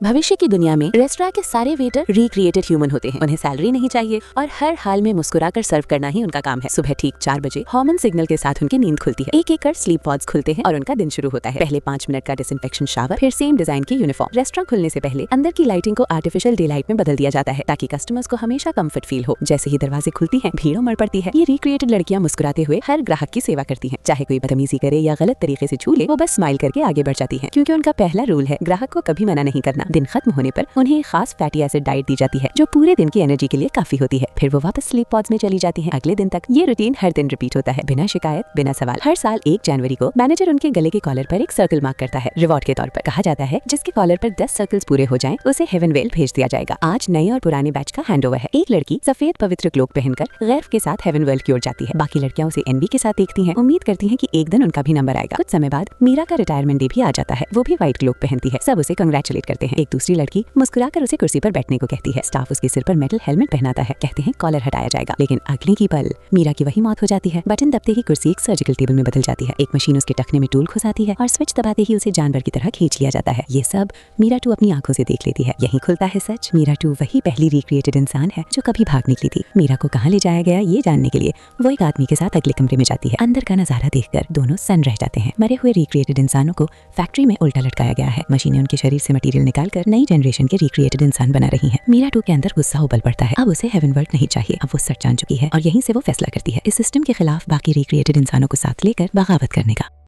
भविष्य की दुनिया में रेस्टोरेंट के सारे वेटर रिक्रिएटेड ह्यूमन होते हैं। उन्हें सैलरी नहीं चाहिए और हर हाल में मुस्कुराकर सर्व करना ही उनका काम है। सुबह ठीक 4 बजे हॉर्मोन सिग्नल के साथ उनकी नींद खुलती है। एक एक कर स्लीप पॉड्स खुलते हैं और उनका दिन शुरू होता है। पहले 5 मिनट का डिसइंफेक्शन शावर, फिर सेम डिजाइन की यूनिफॉर्म। रेस्टोरेंट खुलने से पहले अंदर की लाइटिंग को आर्टिफिशियल डे लाइट में बदल दिया जाता है ताकि कस्टमर्स को हमेशा कंफर्ट फील हो। जैसे ही दरवाजे खुलती है भीड़ उमड़ पड़ती है। ये रिक्रिएटेड लड़कियां मुस्कुराते हुए हर ग्राहक की सेवा करती है। चाहे कोई बदतमीजी करे या गलत तरीके से छू ले, वो बस स्माइल करके आगे बढ़ जाती है, क्योंकि उनका पहला रूल है ग्राहक को कभी मना नहीं करना। दिन खत्म होने पर उन्हें खास फैटी एसिड डाइट दी जाती है जो पूरे दिन की एनर्जी के लिए काफी होती है। फिर वो वापस स्लीप पॉड्स में चली जाती हैं अगले दिन तक। ये रूटीन हर दिन रिपीट होता है, बिना शिकायत, बिना सवाल। हर साल 1 जनवरी को मैनेजर उनके गले के कॉलर पर एक सर्कल मार्क करता है रिवॉर्ड के तौर पर। कहा जाता है जिसके कॉलर पर 10 सर्कल्स पूरे हो जाएं उसे हेवन वेल भेज दिया जाएगा। आज नए और पुराने बैच का हैंडओवर है। एक लड़की सफेद पवित्र क्लोक पहनकर गैफ के साथ हेवन वेल की ओर जाती है। बाकी लड़कियां उसे एनवी के साथ देखती हैं, उम्मीद करती हैं कि एक दिन उनका भी नंबर आएगा। कुछ समय बाद मीरा का रिटायरमेंट डे भी आ जाता है। वो भी व्हाइट क्लोक पहनती है। सब उसे कंग्रेचुलेट करते हैं। एक दूसरी लड़की मुस्कुराकर उसे कुर्सी पर बैठने को कहती है। स्टाफ उसके सिर पर मेटल हेलमेट पहनाता है। कहते हैं कॉलर हटाया जाएगा, लेकिन अगले की पल मीरा की वही मौत हो जाती है। बटन दबते ही कुर्सी एक सर्जिकल टेबल में बदल जाती है। एक मशीन उसके टखने में टूल घुसाती है और स्विच दबाते ही उसे जानवर की तरह खींच लिया जाता है। ये सब मीरा 2 अपनी आंखों से देख लेती है। यही खुलता है सच। मीरा 2 वही पहली रिक्रिएटेड इंसान है जो कभी भाग निकली थी। मीरा को कहाँ ले जाया गया ये जानने के लिए वो एक आदमी के साथ अगले कमरे में जाती है। अंदर का नजारा देखकर दोनों सन रह जाते हैं। मरे हुए रिक्रिएटेड इंसानों को फैक्ट्री में उल्टा लटकाया गया है। मशीनें उनके शरीर से मटेरियल निकालकर नई जनरेशन के रिक्रिएटेड इंसान बना रही हैं। मीरा 2 के अंदर गुस्सा उबल पड़ता है। अब उसे हेवन वर्ल्ड नहीं चाहिए। अब वो सच जान चुकी है और यहीं से वो फैसला करती है इस सिस्टम के खिलाफ बाकी रिक्रिएटेड इंसानों को साथ लेकर बगावत करने का।